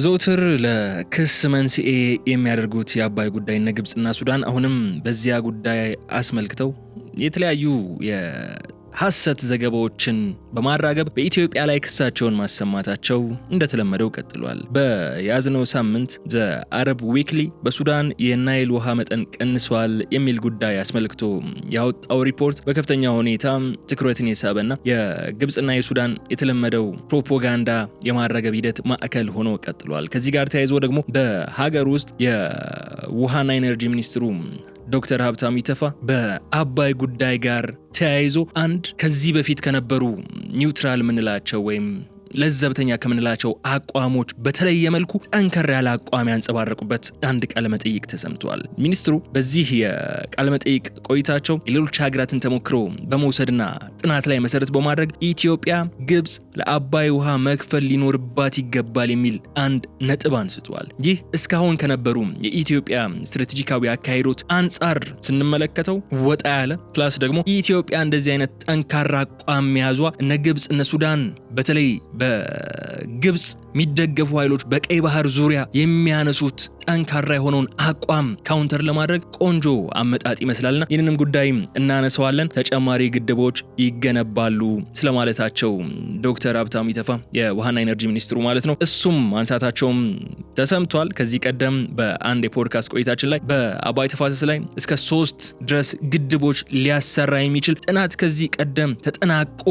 ዘውትር ለክስ መንስኤ የሚያደርጉት የአባይ ጉዳይና ግብጽና ሱዳን አሁንም በዚያ ጉዳይ አስመልክተው የተለያዩ የሐሰት ዘገባዎችን በማራገብ በኢትዮጵያ ላይ ክሳቸውን ማሰማታቸው እንደተለመደው ቀጥሏል። በያዝነው ሳምንት ዘ አረብ ዊክሊ በሱዳን የናይል ውሃ መጠን ቀንሷል የሚል ጉዳይ አስመልክቶ ያወጣው ሪፖርት በከፍተኛ ሁኔታ ትኩረትን የሳበና የግብጽና የሱዳን የተለመደው ፕሮፓጋንዳ የማራገብ ሂደት ማዕከል ሆኖ ቀጥሏል። ከዚህ ጋር ተያይዞ ደግሞ በሀገር ውስጥ የውሃና ኢነርጂ ሚኒስትሩ ዶክተር ሀብታሙ ኢተፋ በአባይ ጉዳይ ጋር ተያይዞ አንድ ከዚህ በፊት ከነበሩ ኒውትራል ምንላቸው ወይም ለዘብተኛ ከምንላቸው አቋሞች በተለየ መልኩ ጠንከር ያለ አቋም ያንጸባረቁበት አንድ ቃለ መጠይቅ ተሰምቷል። ሚኒስትሩ በዚህ የቃለ መጠይቅ ቆይታቸው የሌሎች ሀገራትን ተሞክሮ በመውሰድና ጥናት ላይ መሰረት በማድረግ ኢትዮጵያ ግብጽ ለአባይ ውሃ መክፈል ሊኖርባት ይገባል የሚል አንድ ነጥብ አንስቷል። ይህ እስካሁን ከነበሩ የኢትዮጵያ ስትራቴጂካዊ አካሄዶች አንጻር ስንመለከተው ወጣ ያለ ፕላስ ደግሞ ኢትዮጵያ እንደዚህ አይነት ጠንካራ አቋም መያዟ እነ ግብጽ እነ ሱዳን በተለይ በግብጽ የሚደገፉ ኃይሎች በቀይ ባህር ዙሪያ የሚያነሱት ጠንካራ የሆነውን አቋም ካውንተር ለማድረግ ቆንጆ አመጣጥ ይመስላልና ይህንንም ጉዳይ እናነሳዋለን። ተጨማሪ ግድቦች ይገነባሉ ስለማለታቸው ዶክተር ሀብታሙ ኢተፋ የውሃና ኢነርጂ ሚኒስትሩ ማለት ነው እሱም አንሳታቸውም ተሰምቷል። ከዚህ ቀደም በአንድ የፖድካስት ቆይታችን ላይ በአባይ ተፋሰስ ላይ እስከ 3 ድረስ ግድቦች ሊያሰራ የሚችል ጥናት ከዚህ ቀደም ተጠናቆ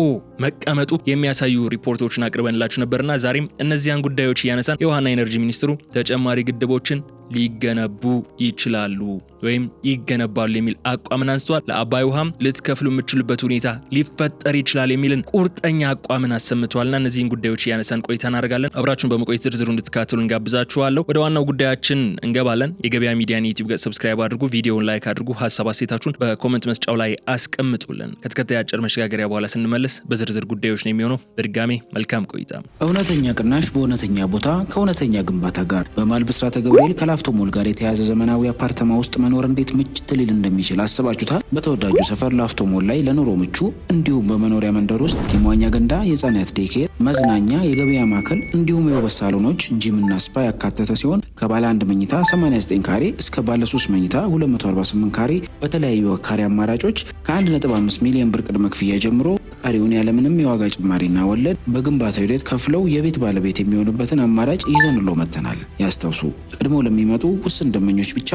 መቀመጡ የሚያሳዩ ሪፖርቶችን አቅርበንላችሁ ነበርና ዛሬም እነዚያን ጉዳዮች እያነሳን የውሃና ኢነርጂ ሚኒስትሩ ተጨማሪ ግድቦችን ሊገነቡ ይችላሉ ወይም ይገነባሉ የሚል አቋምን አንስተዋል። ለአባይ ውሃም ልትከፍሉ የምትችሉበት ሁኔታ ሊፈጠር ይችላል የሚልን ቁርጠኛ አቋምን አሰምተዋልና እነዚህን ጉዳዮች እያነሳን ቆይታ እናደርጋለን። አብራችሁን በመቆየት ዝርዝሩ እንድትካተሉ እንጋብዛችኋለሁ። ወደ ዋናው ጉዳያችን እንገባለን። የገበያ ሚዲያን ዩቲዩብ ገጽ ሰብስክራይብ አድርጉ፣ ቪዲዮውን ላይክ አድርጉ፣ ሀሳብ አስተያየታችሁን በኮሜንት መስጫው ላይ አስቀምጡልን። ከተከታታይ አጭር መሸጋገሪያ በኋላ ስንመለስ በዝርዝር ጉዳዮች ነው የሚሆነው። በድጋሚ መልካም ቆይታ። እውነተኛ ቅናሽ በእውነተኛ ቦታ ከእውነተኛ ግንባታ ጋር በመሃል ብስራተ ገብርኤል ከላፍቶ ሞል ጋር የተያዘ ዘመናዊ አፓርተማ ውስጥ መኖር እንዴት ምችት ሊል እንደሚችል አስባችሁታል? በተወዳጁ ሰፈር ላፍቶ ሞል ላይ ለኑሮ ምቹ እንዲሁም በመኖሪያ መንደር ውስጥ የመዋኛ ገንዳ፣ የህፃናት ዴይኬር፣ መዝናኛ፣ የገበያ ማዕከል እንዲሁም የውበት ሳሎኖች፣ ጂምና ስፓ ያካተተ ሲሆን ከባለ 1 መኝታ 89 ካሬ እስከ ባለ 3 መኝታ 248 ካሬ በተለያዩ ካሬ አማራጮች ከ1.5 ሚሊዮን ብር ቅድመ ክፍያ ጀምሮ ቀሪውን ያለምንም የዋጋ ጭማሪና ወለድ በግንባታው ሂደት ከፍለው የቤት ባለቤት የሚሆኑበትን አማራጭ ይዘንሎ መጥተናል። ያስታውሱ፣ ቀድሞ ለሚመጡ ውስን ደንበኞች ብቻ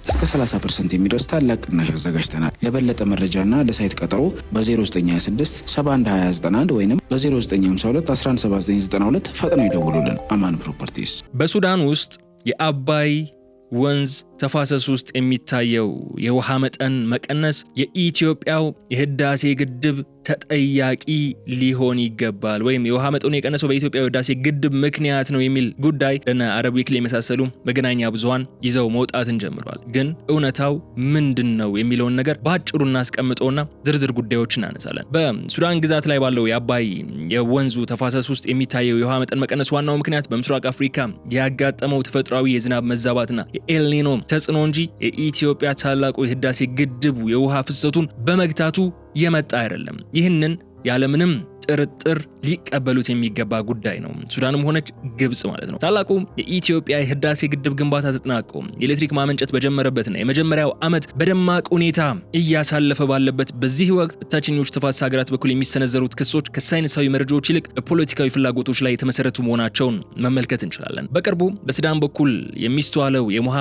እስከ 30% የሚደርስ ታላቅ ቅናሽ አዘጋጅተናል። ለበለጠ መረጃና ለሳይት ቀጠሮ በ0926 712091 ወይም በ0952 117992 ፈጥነው ይደውሉልን። አማን ፕሮፐርቲስ። በሱዳን ውስጥ የአባይ ወንዝ ተፋሰስ ውስጥ የሚታየው የውሃ መጠን መቀነስ የኢትዮጵያው የህዳሴ ግድብ ተጠያቂ ሊሆን ይገባል ወይም የውሃ መጠኑ የቀነሰው በኢትዮጵያ የህዳሴ ግድብ ምክንያት ነው የሚል ጉዳይ ለና አረብ ዊክሊ የመሳሰሉ መገናኛ ብዙሃን ይዘው መውጣትን ጀምረዋል። ግን እውነታው ምንድነው የሚለውን ነገር ባጭሩ እናስቀምጠውና ዝርዝር ጉዳዮችን እናነሳለን። በሱዳን ግዛት ላይ ባለው የአባይ የወንዙ ተፋሰስ ውስጥ የሚታየው የውሃ መጠን መቀነስ ዋናው ምክንያት በምስራቅ አፍሪካ ያጋጠመው ተፈጥሯዊ የዝናብ መዛባትና የኤልኒኖ ተጽዕኖ እንጂ የኢትዮጵያ ታላቁ የህዳሴ ግድብ የውሃ ፍሰቱን በመግታቱ የመጣ አይደለም። ይህንን ያለምንም ጥርጥር ሊቀበሉት የሚገባ ጉዳይ ነው። ሱዳንም ሆነች ግብጽ ማለት ነው። ታላቁ የኢትዮጵያ የህዳሴ ግድብ ግንባታ ተጠናቆ የኤሌክትሪክ ማመንጨት በጀመረበትና የመጀመሪያው ዓመት በደማቅ ሁኔታ እያሳለፈ ባለበት በዚህ ወቅት በታችኞቹ ተፋሰስ ሀገራት በኩል የሚሰነዘሩት ክሶች ከሳይንሳዊ መረጃዎች ይልቅ በፖለቲካዊ ፍላጎቶች ላይ የተመሰረቱ መሆናቸውን መመልከት እንችላለን። በቅርቡ በሱዳን በኩል የሚስተዋለው የውሃ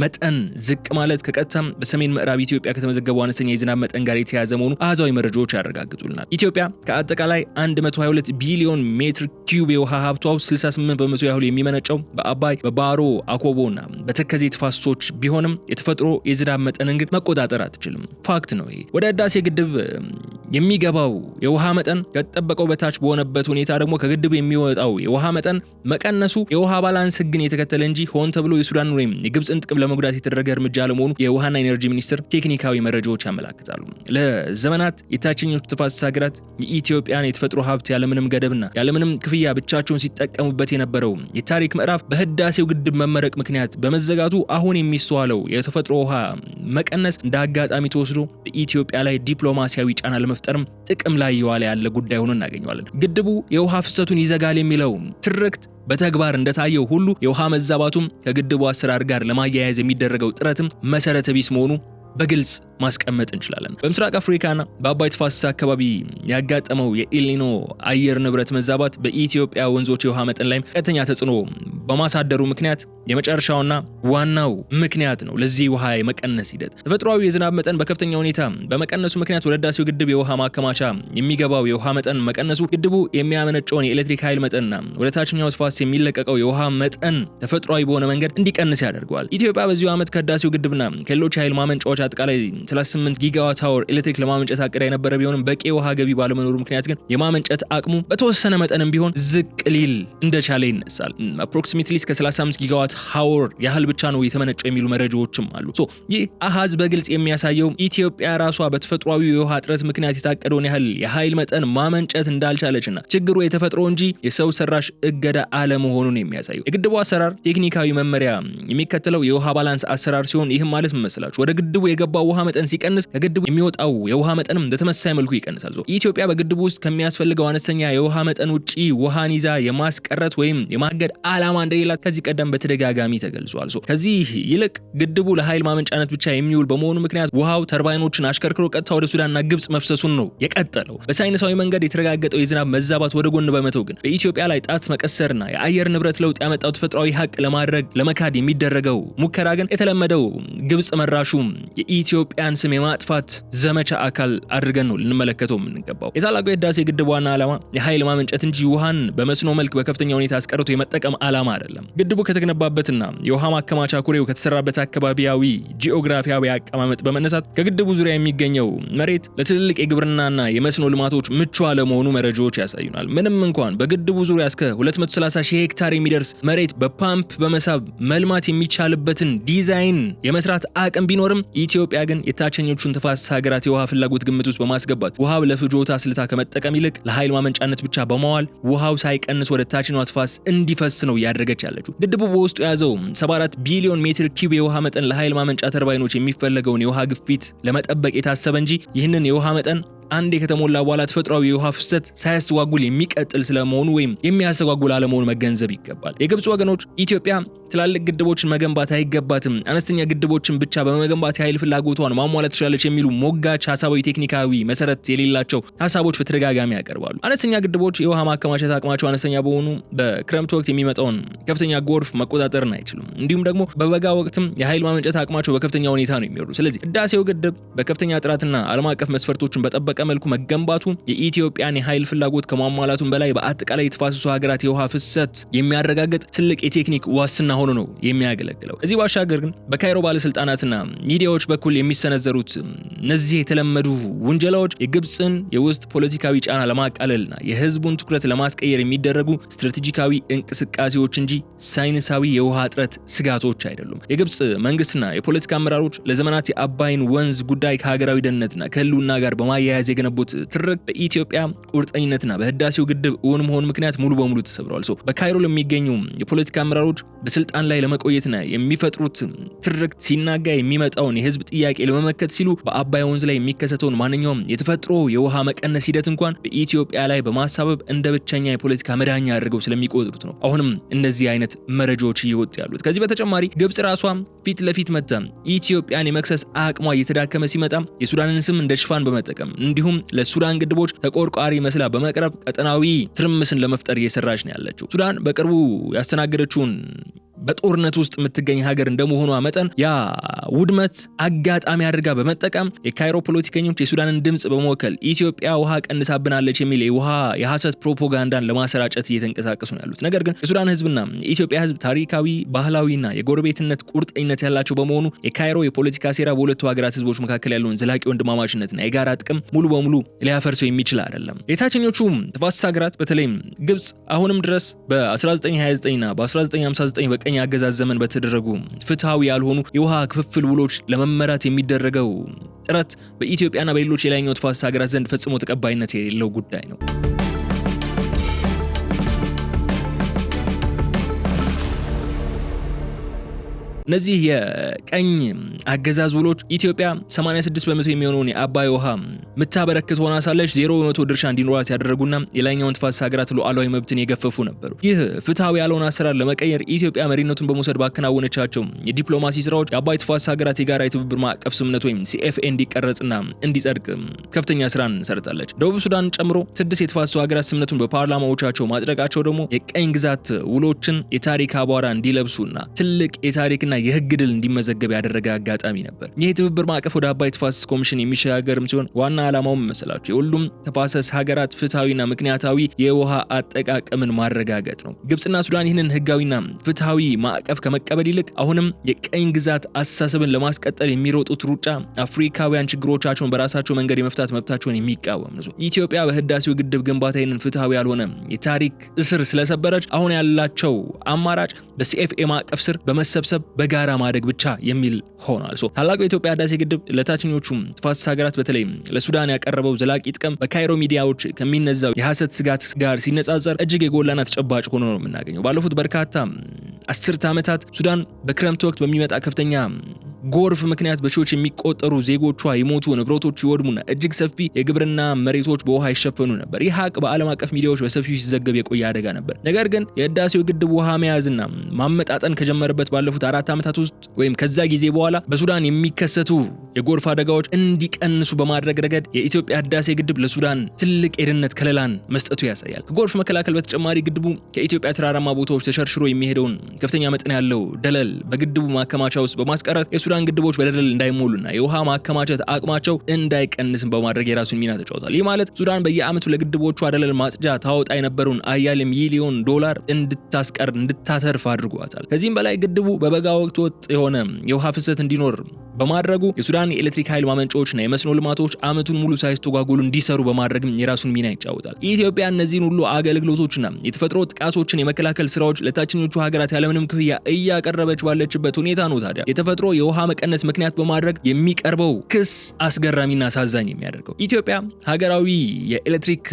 መጠን ዝቅ ማለት ከቀጥታም በሰሜን ምዕራብ ኢትዮጵያ ከተመዘገበው አነስተኛ የዝናብ መጠን ጋር የተያያዘ መሆኑ አሃዛዊ መረጃዎች ያረጋግጡልናል። ኢትዮጵያ ከአጠቃላይ 122 ቢሊዮን ሜትር ኪዩብ የውሃ ሀብቷ 68% ያህሉ የሚመነጨው በአባይ በባሮ አኮቦና በተከዜ ተፋሰሶች ቢሆንም የተፈጥሮ የዝናብ መጠንን ግን መቆጣጠር አትችልም። ፋክት ነው ይሄ። ወደ ህዳሴ ግድብ የሚገባው የውሃ መጠን ከተጠበቀው በታች በሆነበት ሁኔታ ደግሞ ከግድቡ የሚወጣው የውሃ መጠን መቀነሱ የውሃ ባላንስ ህግን የተከተለ እንጂ ሆን ተብሎ የሱዳን ወይም የግብጽን ጥቅም ለመጉዳት የተደረገ እርምጃ ለመሆኑ የውሃና ኢነርጂ ሚኒስቴር ቴክኒካዊ መረጃዎች ያመለክታሉ። ለዘመናት የታችኞቹ ተፋሰስ ሀገራት የኢትዮጵያን የተፈጥሮ ሀብት ያለምንም ያለምንም ገደብና ያለምንም ክፍያ ብቻቸውን ሲጠቀሙበት የነበረው የታሪክ ምዕራፍ በህዳሴው ግድብ መመረቅ ምክንያት በመዘጋቱ አሁን የሚስተዋለው የተፈጥሮ ውሃ መቀነስ እንደ አጋጣሚ ተወስዶ በኢትዮጵያ ላይ ዲፕሎማሲያዊ ጫና ለመፍጠርም ጥቅም ላይ የዋለ ያለ ጉዳይ ሆኖ እናገኘዋለን። ግድቡ የውሃ ፍሰቱን ይዘጋል የሚለው ትርክት በተግባር እንደታየው ሁሉ የውሃ መዛባቱም ከግድቡ አሰራር ጋር ለማያያዝ የሚደረገው ጥረትም መሰረተ ቢስ መሆኑ በግልጽ ማስቀመጥ እንችላለን። በምስራቅ አፍሪካና በአባይ ተፋሰስ አካባቢ ያጋጠመው የኤልኒኖ አየር ንብረት መዛባት በኢትዮጵያ ወንዞች የውሃ መጠን ላይ ቀጥተኛ ተጽዕኖ በማሳደሩ ምክንያት የመጨረሻውና ዋናው ምክንያት ነው ለዚህ ውሃ የመቀነስ ሂደት። ተፈጥሯዊ የዝናብ መጠን በከፍተኛ ሁኔታ በመቀነሱ ምክንያት ወደ ህዳሴው ግድብ የውሃ ማከማቻ የሚገባው የውሃ መጠን መቀነሱ ግድቡ የሚያመነጨውን የኤሌክትሪክ ኃይል መጠንና ወደ ታችኛው ተፋሰስ የሚለቀቀው የውሃ መጠን ተፈጥሯዊ በሆነ መንገድ እንዲቀንስ ያደርገዋል። ኢትዮጵያ በዚሁ ዓመት ከህዳሴው ግድብና ከሌሎች ኃይል ማመንጫዎች አጠቃላይ 38 ጊጋዋት አወር ኤሌክትሪክ ለማመንጨት አቅዳ የነበረ ቢሆንም በቂ የውሃ ገቢ ባለመኖሩ ምክንያት ግን የማመንጨት አቅሙ በተወሰነ መጠንም ቢሆን ዝቅ ሊል እንደቻለ ይነሳል። አፕሮክሲሜትሊ እስከ 35 ጊጋዋት አወር ያህል ብቻ ነው የተመነጨው የሚሉ መረጃዎችም አሉ። ይህ አሃዝ በግልጽ የሚያሳየው ኢትዮጵያ ራሷ በተፈጥሯዊ የውሃ እጥረት ምክንያት የታቀደውን ያህል የኃይል መጠን ማመንጨት እንዳልቻለችና ችግሩ የተፈጥሮ እንጂ የሰው ሰራሽ እገዳ አለመሆኑን የሚያሳየው የግድቡ አሰራር ቴክኒካዊ መመሪያ የሚከተለው የውሃ ባላንስ አሰራር ሲሆን ይህም ማለት መሰላችሁ ወደ ግድቡ የገባው ውሃ መጠን ሲቀንስ ከግድቡ የሚወጣው የውሃ መጠንም በተመሳሳይ መልኩ ይቀንሳል። ኢትዮጵያ በግድቡ ውስጥ ከሚያስፈልገው አነስተኛ የውሃ መጠን ውጪ ውሃን ይዛ የማስቀረት ወይም የማገድ ዓላማ እንደሌላት ከዚህ ቀደም በተደጋጋሚ ተገልጿል። ከዚህ ይልቅ ግድቡ ለኃይል ማመንጫነት ብቻ የሚውል በመሆኑ ምክንያት ውሃው ተርባይኖችን አሽከርክሮ ቀጥታ ወደ ሱዳንና ግብጽ መፍሰሱን ነው የቀጠለው። በሳይንሳዊ መንገድ የተረጋገጠው የዝናብ መዛባት ወደ ጎን በመተው ግን በኢትዮጵያ ላይ ጣት መቀሰርና የአየር ንብረት ለውጥ ያመጣው ተፈጥሯዊ ሀቅ ለመካድ የሚደረገው ሙከራ ግን የተለመደው ግብጽ መራሹ የኢትዮጵያን ስም የማጥፋት ዘመቻ አካል አድርገን ነው ልንመለከተው የምንገባው። የታላቁ የህዳሴ ግድብ ዋና ዓላማ የኃይል ማመንጨት እንጂ ውሃን በመስኖ መልክ በከፍተኛ ሁኔታ አስቀርቶ የመጠቀም ዓላማ አይደለም። ግድቡ ከተገነባበትና የውሃ ማከማቻ ኩሬው ከተሰራበት አካባቢያዊ ጂኦግራፊያዊ አቀማመጥ በመነሳት ከግድቡ ዙሪያ የሚገኘው መሬት ለትልልቅ የግብርናና የመስኖ ልማቶች ምቹ አለመሆኑ መረጃዎች ያሳዩናል። ምንም እንኳን በግድቡ ዙሪያ እስከ 230 ሺህ ሄክታር የሚደርስ መሬት በፓምፕ በመሳብ መልማት የሚቻልበትን ዲዛይን የመስራት አቅም ቢኖርም ኢትዮጵያ ግን የታችኞቹን ተፋሰስ ሀገራት የውሃ ፍላጎት ግምት ውስጥ በማስገባት ውሃው ለፍጆታ ስልታ ከመጠቀም ይልቅ ለኃይል ማመንጫነት ብቻ በማዋል ውሃው ሳይቀንስ ወደ ታችኛው ተፋሰስ እንዲፈስ ነው እያደረገች ያለችው። ግድቡ በውስጡ የያዘው 74 ቢሊዮን ሜትር ኪዩብ የውሃ መጠን ለኃይል ማመንጫ ተርባይኖች የሚፈለገውን የውሃ ግፊት ለመጠበቅ የታሰበ እንጂ ይህንን የውሃ መጠን አንድ ከተሞላ በኋላ ተፈጥሯዊ የውሃ ፍሰት ሳያስተጓጉል የሚቀጥል ስለመሆኑ ወይም የሚያስተጓጉል አለመሆኑ መገንዘብ ይገባል። የግብጽ ወገኖች ኢትዮጵያ ትላልቅ ግድቦችን መገንባት አይገባትም፣ አነስተኛ ግድቦችን ብቻ በመገንባት የኃይል ፍላጎቷን ማሟላት ትችላለች የሚሉ ሞጋች ሐሳባዊ ቴክኒካዊ መሰረት የሌላቸው ሐሳቦች በተደጋጋሚ ያቀርባሉ። አነስተኛ ግድቦች የውሃ ማከማቸት አቅማቸው አነስተኛ በሆኑ በክረምት ወቅት የሚመጣውን ከፍተኛ ጎርፍ መቆጣጠርን አይችሉም። እንዲሁም ደግሞ በበጋ ወቅትም የኃይል ማመንጨት አቅማቸው በከፍተኛ ሁኔታ ነው የሚወርዱ። ስለዚህ ህዳሴው ግድብ በከፍተኛ ጥራትና ዓለም አቀፍ መስፈርቶችን በጠበቀ መልኩ መገንባቱ የኢትዮጵያን የኃይል ፍላጎት ከማሟላቱም በላይ በአጠቃላይ የተፋሰሱ ሀገራት የውሃ ፍሰት የሚያረጋግጥ ትልቅ የቴክኒክ ዋስትና ሆኖ ነው የሚያገለግለው። እዚህ ባሻገር ግን በካይሮ ባለስልጣናትና ሚዲያዎች በኩል የሚሰነዘሩት እነዚህ የተለመዱ ውንጀላዎች የግብጽን የውስጥ ፖለቲካዊ ጫና ለማቃለልና የህዝቡን ትኩረት ለማስቀየር የሚደረጉ ስትራቴጂካዊ እንቅስቃሴዎች እንጂ ሳይንሳዊ የውሃ እጥረት ስጋቶች አይደሉም። የግብጽ መንግስትና የፖለቲካ አመራሮች ለዘመናት የአባይን ወንዝ ጉዳይ ከሀገራዊ ደህንነትና ከህልውና ጋር በማያያዝ የገነቡት ትርክ በኢትዮጵያ ቁርጠኝነትና በህዳሴው ግድብ እውን መሆን ምክንያት ሙሉ በሙሉ ተሰብረዋል። በካይሮ ለሚገኙ የፖለቲካ አመራሮች በስልጣን ላይ ለመቆየትና የሚፈጥሩት ትርክ ሲናጋ የሚመጣውን የህዝብ ጥያቄ ለመመከት ሲሉ በአባይ ወንዝ ላይ የሚከሰተውን ማንኛውም የተፈጥሮ የውሃ መቀነስ ሂደት እንኳን በኢትዮጵያ ላይ በማሳበብ እንደ ብቸኛ የፖለቲካ መዳኛ አድርገው ስለሚቆጥሩት ነው አሁንም እነዚህ አይነት መረጃዎች እየወጡ ያሉት። ከዚህ በተጨማሪ ግብጽ ራሷ ፊት ለፊት መጣ ኢትዮጵያን የመክሰስ አቅሟ እየተዳከመ ሲመጣ የሱዳንን ስም እንደ ሽፋን በመጠቀም እንዲሁም ለሱዳን ግድቦች ተቆርቋሪ መስላ በመቅረብ ቀጠናዊ ትርምስን ለመፍጠር እየሰራች ነው ያለችው። ሱዳን በቅርቡ ያስተናገደችውን በጦርነት ውስጥ የምትገኝ ሀገር እንደመሆኗ መጠን ያ ውድመት አጋጣሚ አድርጋ በመጠቀም የካይሮ ፖለቲከኞች የሱዳንን ድምጽ በመወከል ኢትዮጵያ ውሃ ቀንሳብናለች የሚል የሐሰት ፕሮፓጋንዳን ለማሰራጨት እየተንቀሳቀሱ ነው ያሉት። ነገር ግን የሱዳን ህዝብና የኢትዮጵያ ህዝብ ታሪካዊ፣ ባህላዊና የጎረቤትነት ቁርጠኝነት ያላቸው በመሆኑ የካይሮ የፖለቲካ ሴራ በሁለቱ ሀገራት ህዝቦች መካከል ያለውን ዘላቂ ወንድማማችነትና የጋራ ጥቅም ሙሉ በሙሉ ሊያፈርሰው የሚችል አይደለም። የታችኞቹ ተፋሰስ ሀገራት በተለይም ግብጽ አሁንም ድረስ በ1929ና በ1959 በቀኝ አገዛዝ ዘመን በተደረጉ ፍትሃዊ ያልሆኑ የውሃ ክፍፍል ውሎች ለመመራት የሚደረገው ጥረት በኢትዮጵያና በሌሎች የላይኛው ተፋሰስ ሀገራት ዘንድ ፈጽሞ ተቀባይነት የሌለው ጉዳይ ነው። እነዚህ የቀኝ አገዛዝ ውሎች ኢትዮጵያ 86% የሚሆነውን የአባይ ውሃ ምታበረክት ሆና ሳለች 0% ድርሻ እንዲኖራት ያደረጉና የላይኛውን ተፋሰስ ሀገራት ሉዓላዊ መብትን የገፈፉ ነበሩ። ይህ ፍትሃዊ ያልሆነ አሰራር ለመቀየር ኢትዮጵያ መሪነቱን በመውሰድ ባከናወነቻቸው የዲፕሎማሲ ስራዎች የአባይ ተፋሰስ ሀገራት የጋራ የትብብር ማዕቀፍ ስምምነት ወይም CFA እንዲቀረጽና እንዲጸድቅ ከፍተኛ ስራን ሰርታለች። ደቡብ ሱዳን ጨምሮ 6 የተፋሰሱ ሀገራት ስምምነቱን በፓርላማዎቻቸው ማጽደቃቸው ደግሞ የቀኝ ግዛት ውሎችን የታሪክ አቧራ እንዲለብሱና ትልቅ የታሪክና የህግ ድል እንዲመዘገብ ያደረገ አጋጣሚ ነበር። ይህ የትብብር ማዕቀፍ ወደ አባይ ተፋሰስ ኮሚሽን የሚሸጋገርም ሲሆን ዋና ዓላማውም መሰላቸው የሁሉም ተፋሰስ ሀገራት ፍትሃዊና ምክንያታዊ የውሃ አጠቃቀምን ማረጋገጥ ነው። ግብጽና ሱዳን ይህንን ህጋዊና ፍትሃዊ ማዕቀፍ ከመቀበል ይልቅ አሁንም የቀኝ ግዛት አስተሳሰብን ለማስቀጠል የሚሮጡት ሩጫ አፍሪካውያን ችግሮቻቸውን በራሳቸው መንገድ የመፍታት መብታቸውን የሚቃወም ነው። ኢትዮጵያ በህዳሴው ግድብ ግንባታ ይህንን ፍትሃዊ ያልሆነ የታሪክ እስር ስለሰበረች አሁን ያላቸው አማራጭ በCFA ማዕቀፍ ስር በመሰብሰብ በጋራ ማደግ ብቻ የሚል ሆኗል። ታላቁ የኢትዮጵያ ህዳሴ ግድብ ለታችኞቹ ተፋሰስ ሀገራት በተለይ ለሱዳን ያቀረበው ዘላቂ ጥቅም በካይሮ ሚዲያዎች ከሚነዛው የሐሰት ስጋት ጋር ሲነጻጸር እጅግ የጎላና ተጨባጭ ሆኖ ነው የምናገኘው። ባለፉት በርካታ አስርተ ዓመታት ሱዳን በክረምት ወቅት በሚመጣ ከፍተኛ ጎርፍ ምክንያት በሺዎች የሚቆጠሩ ዜጎቿ ይሞቱ፣ ንብረቶች ይወድሙና እጅግ ሰፊ የግብርና መሬቶች በውሃ ይሸፈኑ ነበር። ይህ ሀቅ በዓለም አቀፍ ሚዲያዎች በሰፊው ሲዘገብ የቆየ አደጋ ነበር። ነገር ግን የህዳሴው ግድብ ውሃ መያዝና ማመጣጠን ከጀመረበት ባለፉት 4 ዓመታት ውስጥ ወይም ከዛ ጊዜ በኋላ በሱዳን የሚከሰቱ የጎርፍ አደጋዎች እንዲቀንሱ በማድረግ ረገድ የኢትዮጵያ ህዳሴ ግድብ ለሱዳን ትልቅ የደህንነት ከለላን መስጠቱ ያሳያል። ከጎርፍ መከላከል በተጨማሪ ግድቡ ከኢትዮጵያ ተራራማ ቦታዎች ተሸርሽሮ የሚሄደውን ከፍተኛ መጠን ያለው ደለል በግድቡ ማከማቻ ውስጥ በማስቀረት የሱዳን ግድቦች በደለል እንዳይሞሉና የውሃ ማከማቸት አቅማቸው እንዳይቀንስም በማድረግ የራሱን ሚና ተጫውቷል። ይህ ማለት ሱዳን በየዓመቱ ለግድቦቿ ደለል ማጽጃ ታወጣ የነበረውን $1 ሚሊዮን እንድታተርፍ አድርጓታል። ከዚህም በላይ ግድቡ በበጋ ወቅት ወጥ የሆነ የውሃ ፍሰት እንዲኖር በማድረጉ የሱዳን የኤሌክትሪክ ኃይል ማመንጫዎችና የመስኖ ልማቶች ዓመቱን ሙሉ ሳይስተጓጎሉ እንዲሰሩ በማድረግም የራሱን ሚና ይጫወታል። ኢትዮጵያ እነዚህን ሁሉ አገልግሎቶችና የተፈጥሮ ጥቃቶችን የመከላከል ስራዎች ለታችኞቹ ሀገራት ያለምንም ክፍያ እያቀረበች ባለችበት ሁኔታ ነው ታዲያ የተፈጥሮ የውሃ መቀነስ ምክንያት በማድረግ የሚቀርበው ክስ አስገራሚና አሳዛኝ የሚያደርገው። ኢትዮጵያ ሀገራዊ የኤሌክትሪክ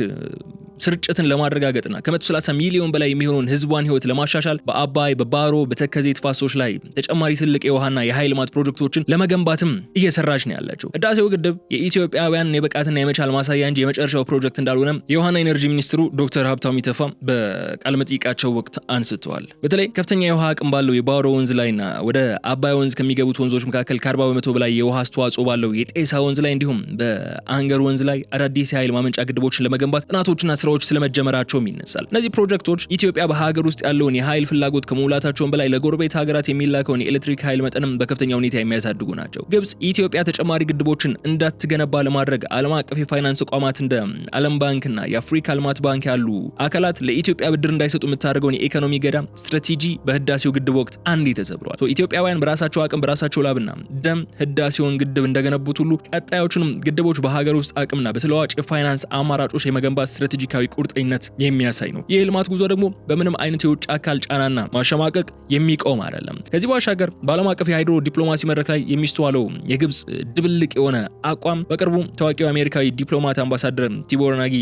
ስርጭትን ለማረጋገጥና ከ130 ሚሊዮን በላይ የሚሆነውን ህዝቧን ህይወት ለማሻሻል በአባይ፣ በባሮ፣ በተከዜ ተፋሰሶች ላይ ተጨማሪ ትልቅ የውሃና የኃይል ልማት ፕሮጀክቶችን ለመገንባትም እየሰራች ነው ያለችው። ህዳሴው ግድብ የኢትዮጵያውያን የብቃትና የመቻል ማሳያ እንጂ የመጨረሻው ፕሮጀክት እንዳልሆነ የውሃና ኢነርጂ ሚኒስትሩ ዶክተር ሀብታሙ ኢተፋ በቃለ መጠይቃቸው ወቅት አንስተዋል። በተለይ ከፍተኛ የውሃ አቅም ባለው የባሮ ወንዝ ላይና ወደ አባይ ወንዝ ከሚገቡት ወንዞች መካከል ከ40% በላይ የውሃ አስተዋጽኦ ባለው የጤሳ ወንዝ ላይ እንዲሁም በአንገር ወንዝ ላይ አዳዲስ የኃይል ማመንጫ ግድቦችን ለመገንባት ጥናቶችና ስራዎች ስለመጀመራቸውም ይነሳል። እነዚህ ፕሮጀክቶች ኢትዮጵያ በሀገር ውስጥ ያለውን የኃይል ፍላጎት ከመሙላታቸውን በላይ ለጎረቤት ሀገራት የሚላከውን የኤሌክትሪክ ኃይል መጠንም በከፍተኛ ሁኔታ የሚያሳድጉ ናቸው። ግብጽ ኢትዮጵያ ተጨማሪ ግድቦችን እንዳትገነባ ለማድረግ ዓለም አቀፍ የፋይናንስ ተቋማት እንደ ዓለም ባንክና የአፍሪካ ልማት ባንክ ያሉ አካላት ለኢትዮጵያ ብድር እንዳይሰጡ የምታደርገውን የኢኮኖሚ ገዳ ስትራቴጂ በህዳሴው ግድብ ወቅት አንዴ ተሰብሯል። ኢትዮጵያውያን በራሳቸው አቅም በራሳቸው ላብና ደም ህዳሴውን ግድብ እንደገነቡት ሁሉ ቀጣዮቹንም ግድቦች በሀገር ውስጥ አቅምና በተለዋጭ የፋይናንስ አማራጮች የመገንባት ስትራቴጂካዊ ቁርጠኝነት የሚያሳይ ነው። ይህ ልማት ጉዞ ደግሞ በምንም አይነት የውጭ አካል ጫናና ማሸማቀቅ የሚቆም አይደለም። ከዚህ ባሻገር በዓለም አቀፍ የሃይድሮ ዲፕሎማሲ መድረክ ላይ የሚስተዋለው የግብጽ ድብልቅ የሆነ አቋም በቅርቡ ታዋቂው አሜሪካዊ ዲፕሎማት አምባሳደር ቲቦር ናጊ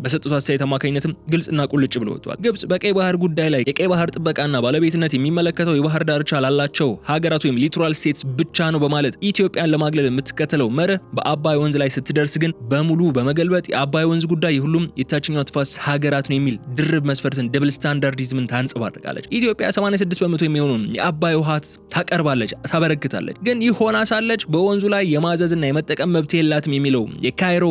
በሰጡት አስተያየት አማካኝነትም ግልጽና ቁልጭ ብሎ ወጥቷል። ግብጽ በቀይ ባህር ጉዳይ ላይ የቀይ ባህር ጥበቃና ባለቤትነት የሚመለከተው የባህር ዳርቻ ላላቸው ሀገራት ወይም ሊትራል ስቴትስ ብቻ ነው በማለት ኢትዮጵያን ለማግለል የምትከተለው መርህ በአባይ ወንዝ ላይ ስትደርስ ግን በሙሉ በመገልበጥ የአባይ ወንዝ ጉዳይ ሁሉም የታችኛው ተፋሰስ ሀገራት ነው የሚል ድርብ መስፈርትን ደብል ስታንዳርዲዝምን ታንጸባርቃለች። ኢትዮጵያ 86% የሚሆነውን የአባይ ውሃ ታቀርባለች፣ ታበረክታለች። ግን ይህ ሆና ሳለች በወንዙ ላይ የማዘዝና የመጠቀም መብት የላትም የሚለው የካይሮ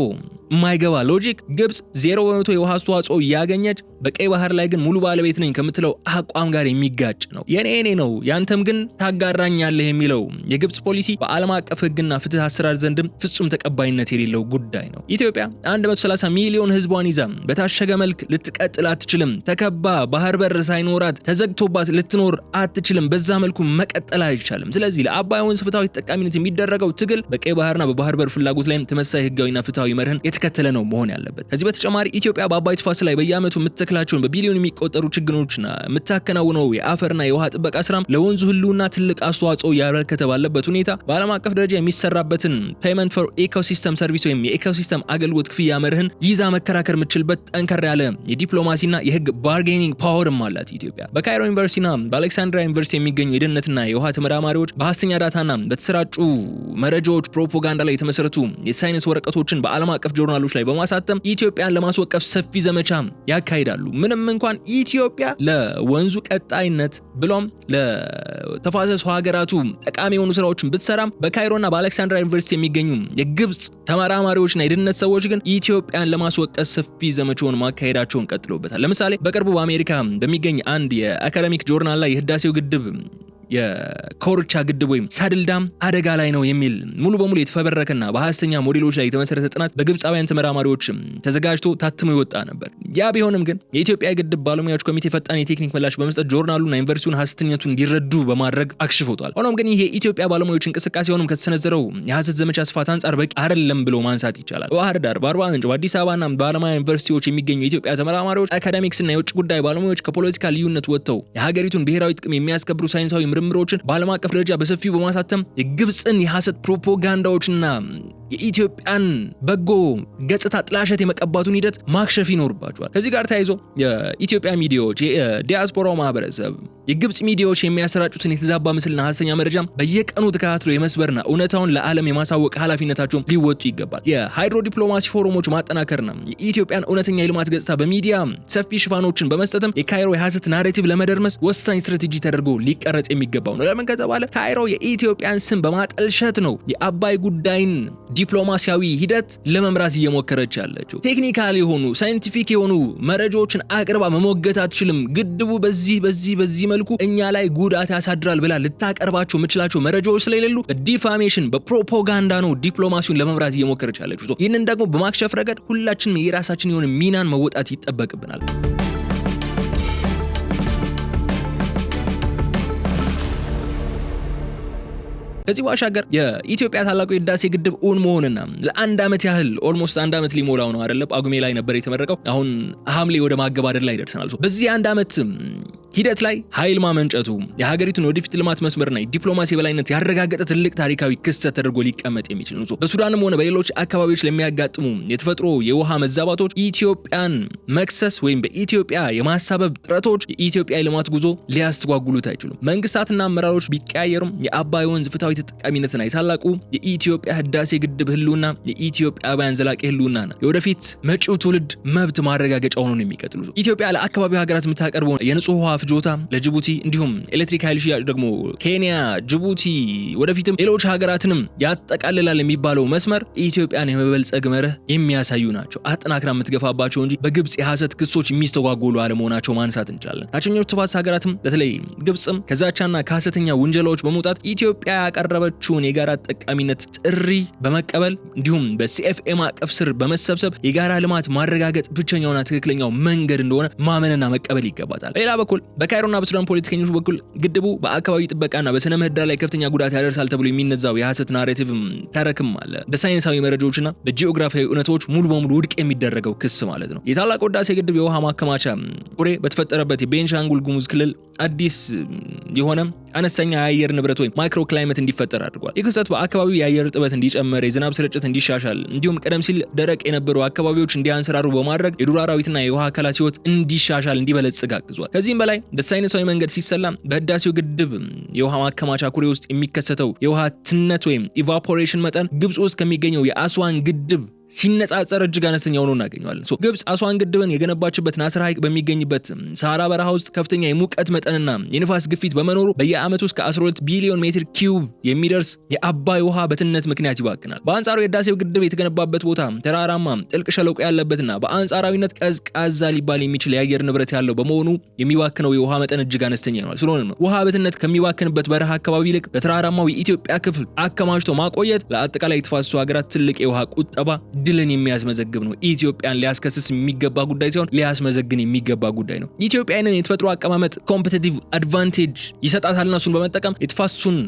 የማይገባ ሎጂክ ግብጽ 0% የውሃ አስተዋጽኦ ያገኘች በቀይ ባህር ላይ ግን ሙሉ ባለቤት ነኝ ከምትለው አቋም ጋር የሚጋጭ ነው። የኔ ነው ያንተም ግን ታጋራኛለህ የሚለው የግብጽ ፖሊሲ በዓለም አቀፍ ሕግና ፍትህ አሰራር ዘንድም ፍጹም ተቀባይነት የሌለው ጉዳይ ነው። ኢትዮጵያ 130 ሚሊዮን ህዝቧን ይዛ በታሸገ መልክ ልትቀጥል አትችልም። ተከባ ባህር በር ሳይኖራት ተዘግቶባት ልትኖር አትችልም። በዛ መልኩ መቀጠል አይቻልም። ስለዚህ ለአባይ ወንዝ ፍትሃዊ ተጠቃሚነት የሚደረገው ትግል በቀይ ባህርና በባህር በር ፍላጎት ላይም ተመሳሳይ ህጋዊና ፍትሃዊ መርህን የተከተለ ነው መሆን ያለበት። ከዚህ በተጨማሪ ኢትዮጵያ በአባይ ተፋሰስ ላይ በየዓመቱ የምትተክላቸውን በቢሊዮን የሚቆጠሩ ችግኞችና የምታከናውነው የአፈርና የውሃ ጥበቃ ስራም ለወንዙ ህልውና ትልቅ አስተዋጽኦ ያበረከተ ባለበት ሁኔታ በዓለም አቀፍ ደረጃ የሚሰራበትን ፔመንት ፎር ኢኮሲስተም ሰርቪስ ወይም የኢኮሲስተም አገልግሎት ክፍያ መርህን ይዛ መከራከር የምትችልበት ጠንከር ያለ የዲፕሎማሲና የህግ ባርጌኒንግ ፓወርም አላት ኢትዮጵያ። በካይሮ ዩኒቨርሲቲና በአሌክሳንድሪያ ዩኒቨርሲቲ የሚገኙ የደህንነትና የውሃ ተመራማሪዎች በሐሰተኛ ዳታና በተሰራጩ መረጃዎች ፕሮፓጋንዳ ላይ የተመሰረቱ የሳይንስ ወረቀቶችን በዓለም አቀፍ ጆርናሎች ላይ በማሳተም ኢትዮጵያን ለማስወቀፍ ሰፊ ዘመቻ ያካሂዳሉ። ምንም እንኳን ኢትዮጵያ ለወንዙ ቀጣይነት ብሎም ለተፋሰሱ ሀገራቱ ጠቃሚ የሆኑ ስራዎችን ብትሰራም በካይሮና በአሌክሳንድሪያ ዩኒቨርሲቲ የሚገኙ የግብጽ ተመራማሪዎችና የደህንነት ሰዎች ግን ኢትዮጵያን ለማስወቀስ ሰፊ ዘመቻውን ማካሄዳቸውን ቀጥሎበታል። ለምሳሌ በቅርቡ በአሜሪካ በሚገኝ አንድ የአካዳሚክ ጆርናል ላይ የህዳሴው ግድብ የኮርቻ ግድብ ወይም ሳድል ዳም አደጋ ላይ ነው የሚል ሙሉ በሙሉ የተፈበረከና በሐሰተኛ ሞዴሎች ላይ የተመሰረተ ጥናት በግብጻውያን ተመራማሪዎች ተዘጋጅቶ ታትሞ ይወጣ ነበር። ያ ቢሆንም ግን የኢትዮጵያ የግድብ ባለሙያዎች ኮሚቴ ፈጣን የቴክኒክ ምላሽ በመስጠት ጆርናሉና ዩኒቨርሲቲውን ሐሰተኝነቱን እንዲረዱ በማድረግ አክሽፎታል። ሆኖም ግን ይሄ የኢትዮጵያ ባለሙያዎች እንቅስቃሴ ሆኖም ከተሰነዘረው የሐሰት ዘመቻ ስፋት አንጻር በቂ አይደለም ብሎ ማንሳት ይቻላል። በባህር ዳር፣ በአርባ ምንጭ፣ በአዲስ አበባና በአለማያ ዩኒቨርሲቲዎች የሚገኙ የኢትዮጵያ ተመራማሪዎች፣ አካዳሚክስና የውጭ ጉዳይ ባለሙያዎች ከፖለቲካ ልዩነት ወጥተው የሀገሪቱን ብሔራዊ ጥቅም የሚያስከብሩ ሳይንሳዊ ምርምሮችን በዓለም አቀፍ ደረጃ በሰፊው በማሳተም የግብጽን የሐሰት ፕሮፓጋንዳዎችና የኢትዮጵያን በጎ ገጽታ ጥላሸት የመቀባቱን ሂደት ማክሸፍ ይኖርባቸዋል። ከዚህ ጋር ተያይዞ የኢትዮጵያ ሚዲያዎች፣ የዲያስፖራው ማህበረሰብ፣ የግብጽ ሚዲያዎች የሚያሰራጩትን የተዛባ ምስልና ሐሰተኛ መረጃ በየቀኑ ተከታትለው የመስበርና እውነታውን ለዓለም የማሳወቅ ኃላፊነታቸውን ሊወጡ ይገባል። የሃይድሮ ዲፕሎማሲ ፎረሞች ማጠናከርና የኢትዮጵያን እውነተኛ የልማት ገጽታ በሚዲያ ሰፊ ሽፋኖችን በመስጠትም የካይሮ የሐሰት ናሬቲቭ ለመደርመስ ወሳኝ ስትራቴጂ ተደርጎ ሊቀረጽ የሚገባው ነው። ለምን ከተባለ ካይሮ የኢትዮጵያን ስም በማጠልሸት ነው የአባይ ጉዳይን ዲፕሎማሲያዊ ሂደት ለመምራት እየሞከረች ያለችው። ቴክኒካል የሆኑ ሳይንቲፊክ የሆኑ መረጃዎችን አቅርባ መሞገት አትችልም። ግድቡ በዚህ መልኩ እኛ ላይ ጉዳት ያሳድራል ብላ ልታቀርባቸው የምችላቸው መረጃዎች ስለሌሉ በዲፋሜሽን በፕሮፓጋንዳ ነው ዲፕሎማሲውን ለመምራት እየሞከረች ያለችው። ይህንን ደግሞ በማክሸፍ ረገድ ሁላችንም የራሳችን የሆነ ሚናን መወጣት ይጠበቅብናል። ከዚህ ባሻገር የኢትዮጵያ ታላቁ የህዳሴ ግድብ እውን መሆንና ለአንድ ዓመት ያህል ኦልሞስት አንድ ዓመት ሊሞላው ነው አይደለም፣ ጳጉሜ ላይ ነበር የተመረቀው። አሁን ሐምሌ ወደ ማገባደድ ላይ ደርሰናል። በዚህ አንድ ዓመት ሂደት ላይ ኃይል ማመንጨቱ የሀገሪቱን ወደፊት ልማት መስመርና ዲፕሎማሲ የበላይነት ያረጋገጠ ትልቅ ታሪካዊ ክስተት ተደርጎ ሊቀመጥ የሚችል ነው። በሱዳንም ሆነ በሌሎች አካባቢዎች ለሚያጋጥሙ የተፈጥሮ የውሃ መዛባቶች ኢትዮጵያን መክሰስ ወይም በኢትዮጵያ የማሳበብ ጥረቶች የኢትዮጵያ የልማት ጉዞ ሊያስተጓጉሉት አይችሉም። መንግስታትና አመራሮች ቢቀያየሩም የአባይ ወንዝ ፍትሃዊ ተጠቃሚነትና የታላቁ የኢትዮጵያ ህዳሴ ግድብ ህልውና የኢትዮጵያውያን ዘላቂ ህልውናና የወደፊት መጪው ትውልድ መብት ማረጋገጫ ሆኖ ነው የሚቀጥሉ። ኢትዮጵያ ለአካባቢው ሀገራት የምታቀርበው የንጹህ ውሃ ፍጆታ ለጅቡቲ እንዲሁም ኤሌክትሪክ ኃይል ሽያጭ ደግሞ ኬንያ፣ ጅቡቲ ወደፊትም ሌሎች ሀገራትንም ያጠቃልላል የሚባለው መስመር ኢትዮጵያን የመበልጸግ መርህ የሚያሳዩ ናቸው። አጠናክራ የምትገፋባቸው እንጂ በግብጽ የሐሰት ክሶች የሚስተጓጎሉ አለመሆናቸው ማንሳት እንችላለን። ታችኞቹ ተፋሰስ ሀገራትም በተለይ ግብጽም ከዛቻና ከሐሰተኛ ውንጀላዎች በመውጣት ኢትዮጵያ ያቀረበችውን የጋራ ጠቃሚነት ጥሪ በመቀበል እንዲሁም በሲኤፍኤ ማዕቀፍ ስር በመሰብሰብ የጋራ ልማት ማረጋገጥ ብቸኛውና ትክክለኛው መንገድ እንደሆነ ማመንና መቀበል ይገባታል። ሌላ በኩል በካይሮና በሱዳን ፖለቲከኞች በኩል ግድቡ በአካባቢ ጥበቃና በስነ ምህዳር ላይ ከፍተኛ ጉዳት ያደርሳል ተብሎ የሚነዛው የሐሰት ናሬቲቭ ተረክም አለ። በሳይንሳዊ መረጃዎችና በጂኦግራፊያዊ እውነቶች ሙሉ በሙሉ ውድቅ የሚደረገው ክስ ማለት ነው። የታላቁ ህዳሴ ግድብ የውሃ ማከማቻ ኩሬ በተፈጠረበት የቤንሻንጉል ጉሙዝ ክልል አዲስ የሆነ አነስተኛ የአየር ንብረት ወይም ማይክሮ ክላይሜት እንዲፈጠር አድርጓል። ይህ ክስተት በአካባቢው የአየር እርጥበት እንዲጨምር፣ የዝናብ ስርጭት እንዲሻሻል እንዲሁም ቀደም ሲል ደረቅ የነበሩ አካባቢዎች እንዲያንሰራሩ በማድረግ የዱር አራዊትና የውሃ አካላት ህይወት እንዲሻሻል እንዲበለጽግ አግዟል። ከዚህም በላይ በሳይንሳዊ መንገድ ሲሰላም በህዳሴው ግድብ የውሃ ማከማቻ ኩሬ ውስጥ የሚከሰተው የውሃ ትነት ወይም ኢቫፖሬሽን መጠን ግብጽ ውስጥ ከሚገኘው የአስዋን ግድብ ሲነጻጸር እጅግ አነስተኛ ሆኖ እናገኘዋለን። ግብጽ አስዋን ግድብን የገነባችበት ናስር ሐይቅ በሚገኝበት ሰሃራ በረሃ ውስጥ ከፍተኛ የሙቀት መጠንና የንፋስ ግፊት በመኖሩ በየዓመቱ እስከ 12 ቢሊዮን ሜትር ኪዩብ የሚደርስ የአባይ ውሃ በትነት ምክንያት ይባክናል። በአንጻሩ የህዳሴው ግድብ የተገነባበት ቦታ ተራራማ፣ ጥልቅ ሸለቆ ያለበትና በአንጻራዊነት ቀዝቃዛ ሊባል የሚችል የአየር ንብረት ያለው በመሆኑ የሚባክነው የውሃ መጠን እጅግ አነስተኛ ይሆናል። ስለሆነም ነው ውሃ በትነት ከሚባክንበት በረሃ አካባቢ ይልቅ በተራራማው የኢትዮጵያ ክፍል አከማችቶ ማቆየት ለአጠቃላይ የተፋሰሱ ሀገራት ትልቅ የውሃ ቁጠባ ድልን የሚያስመዘግብ ነው። ኢትዮጵያን ሊያስከስስ የሚገባ ጉዳይ ሳይሆን ሊያስመዘግን የሚገባ ጉዳይ ነው። ኢትዮጵያንን የተፈጥሮ አቀማመጥ ኮምፒቲቲቭ አድቫንቴጅ ይሰጣታልና እሱን በመጠቀም የተፋሰሱን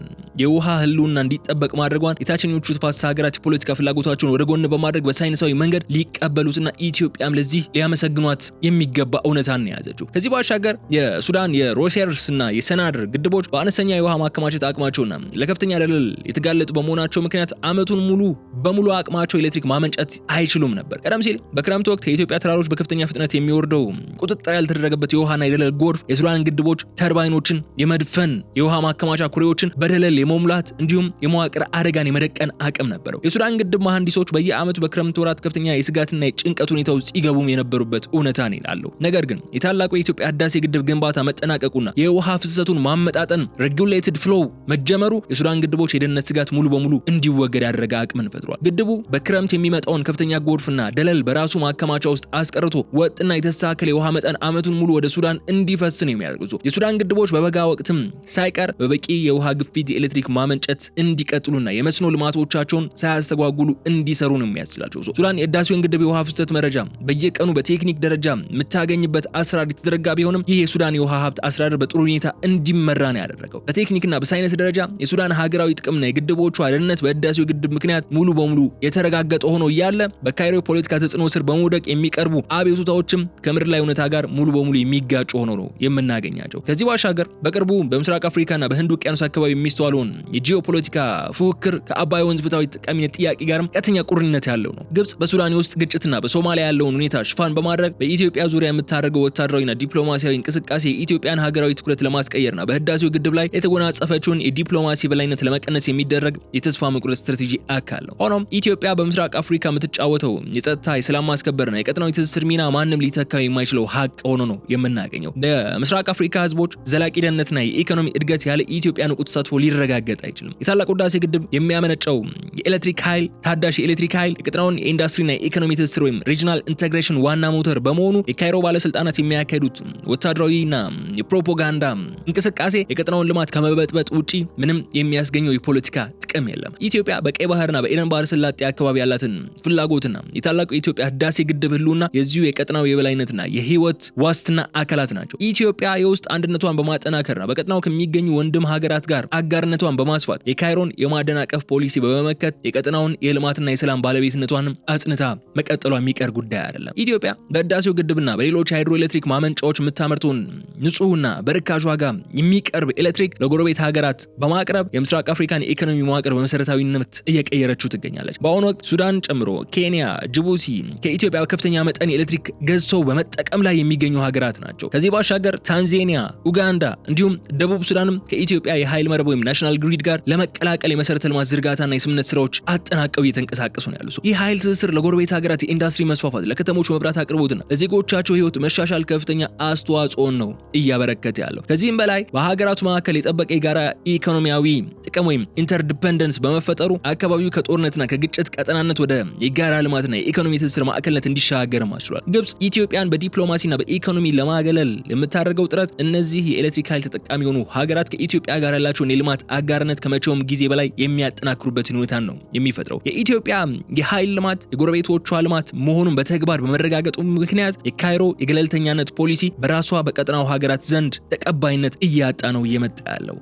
የውሃ ህልውና እንዲጠበቅ ማድረጓን የታችኞቹ ተፋሰስ ሀገራት የፖለቲካ ፍላጎታቸውን ወደ ጎን በማድረግ በሳይንሳዊ መንገድ ሊቀበሉትና ኢትዮጵያም ለዚህ ሊያመሰግኗት የሚገባ እውነታን ያዘችው። ከዚህ ባሻገር የሱዳን የሮሴርስና የሰናድር ግድቦች በአነስተኛ የውሃ ማከማቸት አቅማቸውና ለከፍተኛ ደለል የተጋለጡ በመሆናቸው ምክንያት አመቱን ሙሉ በሙሉ አቅማቸው ኤሌክትሪክ ማመንጨት አይችሉም ነበር። ቀደም ሲል በክረምት ወቅት የኢትዮጵያ ተራሮች በከፍተኛ ፍጥነት የሚወርደው ቁጥጥር ያልተደረገበት የውሃና የደለል ጎርፍ የሱዳን ግድቦች ተርባይኖችን የመድፈን የውሃ ማከማቻ ኩሬዎችን በደለል የመሙላት እንዲሁም የመዋቅር አደጋን የመደቀን አቅም ነበረው። የሱዳን ግድብ መሐንዲሶች በየአመቱ በክረምት ወራት ከፍተኛ የስጋትና የጭንቀት ሁኔታ ውስጥ ይገቡም የነበሩበት እውነታን ይላሉ። ነገር ግን የታላቁ የኢትዮጵያ ህዳሴ ግድብ ግንባታ መጠናቀቁና የውሃ ፍሰቱን ማመጣጠን ሬጉሌትድ ፍሎው መጀመሩ የሱዳን ግድቦች የደህንነት ስጋት ሙሉ በሙሉ እንዲወገድ ያደረገ አቅምን ፈጥሯል። ግድቡ በክረምት የሚመጣውን ከፍተኛ ጎርፍና ደለል በራሱ ማከማቻ ውስጥ አስቀርቶ ወጥና የተስተካከለ የውሃ መጠን አመቱን ሙሉ ወደ ሱዳን እንዲፈስ ነው የሚያደርጉት። የሱዳን ግድቦች በበጋ ወቅትም ሳይቀር በበቂ የውሃ ግፊት የኤሌክትሪክ ማመንጨት እንዲቀጥሉና የመስኖ ልማቶቻቸውን ሳያስተጓጉሉ እንዲሰሩ ነው የሚያስችላቸው። ሱዳን የህዳሴውን ግድብ የውሃ ፍሰት መረጃ በየቀኑ በቴክኒክ ደረጃ የምታገኝበት አሰራር የተዘረጋ ቢሆንም ይህ የሱዳን የውሃ ሀብት አሰራር በጥሩ ሁኔታ እንዲመራ ነው ያደረገው። በቴክኒክና በሳይንስ ደረጃ የሱዳን ሀገራዊ ጥቅምና የግድቦቹ ደህንነት በህዳሴው ግድብ ምክንያት ሙሉ በሙሉ የተረጋገጠ ሆኖ እያለ በካይሮ ፖለቲካ ተጽዕኖ ስር በመውደቅ የሚቀርቡ አቤቱታዎችም ከምድር ላይ እውነታ ጋር ሙሉ በሙሉ የሚጋጩ ሆኖ ነው የምናገኛቸው። ከዚህ ባሻገር በቅርቡ በምስራቅ አፍሪካና በህንድ ውቅያኖስ አካባቢ የሚስተዋለውን የጂኦፖለቲካ ፉክክር ከአባይ ወንዝ ፍትሃዊ ተጠቃሚነት ጥያቄ ጋርም ቀጥተኛ ቁርኝነት ያለው ነው። ግብጽ በሱዳን ውስጥ ግጭትና በሶማሊያ ያለውን ሁኔታ ሽፋን በማድረግ በኢትዮጵያ ዙሪያ የምታደርገው ወታደራዊና ዲፕሎማሲያዊ እንቅስቃሴ የኢትዮጵያን ሀገራዊ ትኩረት ለማስቀየርና በህዳሴው ግድብ ላይ የተጎናጸፈችውን የዲፕሎማሲ በላይነት ለመቀነስ የሚደረግ የተስፋ መቁረጥ ስትራቴጂ አካል ነው። ሆኖም ኢትዮጵያ በምስራቅ አፍሪካ የምትጫወተው የጸጥታ የሰላም ማስከበርና የቀጠናዊ ትስስር ሚና ማንም ሊተካው የማይችለው ሀቅ ሆኖ ነው የምናገኘው። በምስራቅ አፍሪካ ህዝቦች ዘላቂ ደህንነትና የኢኮኖሚ እድገት ያለ ኢትዮጵያ ንቁ ተሳትፎ ሊረጋገጥ አይችልም። የታላቁ ህዳሴ ግድብ የሚያመነጨው የኤሌክትሪክ ኃይል ታዳሽ የኤሌክትሪክ ኃይል የቀጠናውን የኢንዱስትሪና የኢኮኖሚ ትስስር ወይም ሪጂናል ኢንተግሬሽን ዋና ሞተር በመሆኑ የካይሮ ባለስልጣናት የሚያካሂዱት ወታደራዊና የፕሮፓጋንዳ እንቅስቃሴ የቀጠናውን ልማት ከመበጥበጥ ውጪ ምንም የሚያስገኘው የፖለቲካ ጥቅም የለም። ኢትዮጵያ በቀይ ባህርና በኤደን ባህረ ሰላጤ አካባቢ ያላትን ፍላጎትና የታላቁ የኢትዮጵያ ህዳሴ ግድብ ህልውና የዚሁ የቀጠናው የበላይነትና የህይወት ዋስትና አካላት ናቸው። ኢትዮጵያ የውስጥ አንድነቷን በማጠናከርና በቀጠናው ከሚገኙ ወንድም ሀገራት ጋር አጋርነቷን በማስፋት የካይሮን የማደናቀፍ ፖሊሲ በመመከት የቀጠናውን የልማትና የሰላም ባለቤትነቷን አጽንታ መቀጠሏ የሚቀር ጉዳይ አይደለም። ኢትዮጵያ በህዳሴው ግድብና በሌሎች ሃይድሮኤሌክትሪክ ማመንጫዎች የምታመርተውን ንጹህና በርካሽ ዋጋ የሚቀርብ ኤሌክትሪክ ለጎረቤት ሀገራት በማቅረብ የምስራቅ አፍሪካን የኢኮኖሚ መዋቅር በመሰረታዊነት እየቀየረችው ትገኛለች። በአሁኑ ወቅት ሱዳን ጨምሮ ኬንያ፣ ጅቡቲ ከኢትዮጵያ በከፍተኛ መጠን ኤሌክትሪክ ገዝተው በመጠቀም ላይ የሚገኙ ሀገራት ናቸው። ከዚህ ባሻገር ታንዛኒያ፣ ኡጋንዳ እንዲሁም ደቡብ ሱዳንም ከኢትዮጵያ የኃይል መረብ ወይም ናሽናል ግሪድ ጋር ለመቀላቀል የመሰረተ ልማት ዝርጋታና የስምምነት ስራዎች አጠናቀው እየተንቀሳቀሱ ነው ያሉት። ይህ ኃይል ትስስር ለጎረቤት ሀገራት የኢንዱስትሪ መስፋፋት፣ ለከተሞች መብራት አቅርቦትና ለዜጎቻቸው ህይወት መሻሻል ከፍተኛ አስተዋጽኦን ነው እያበረከተ ያለው። ከዚህም በላይ በሀገራቱ መካከል የጠበቀ የጋራ ኢኮኖሚያዊ ጥቅም ወይም ኢንተርዲፔንደንስ በመፈጠሩ አካባቢው ከጦርነትና ከግጭት ቀጠናነት ወደ የጋራ ልማትና የኢኮኖሚ ትስስር ማዕከልነት እንዲሻገር ማስችሏል። ግብጽ ኢትዮጵያን በዲፕሎማሲና በኢኮኖሚ ለማገለል የምታደርገው ጥረት እነዚህ የኤሌክትሪክ ኃይል ተጠቃሚ የሆኑ ሀገራት ከኢትዮጵያ ጋር ያላቸውን የልማት አጋርነት ከመቼውም ጊዜ በላይ የሚያጠናክሩበትን ሁኔታን ነው የሚፈጥረው። የኢትዮጵያ የኃይል ልማት የጎረቤቶቿ ልማት መሆኑን በተግባር በመረጋገጡ ምክንያት የካይሮ የገለልተኛነት ፖሊሲ በራሷ በቀጠናው ሀገራት ዘንድ ተቀባይነት እያጣ ነው እየመጣ ያለው።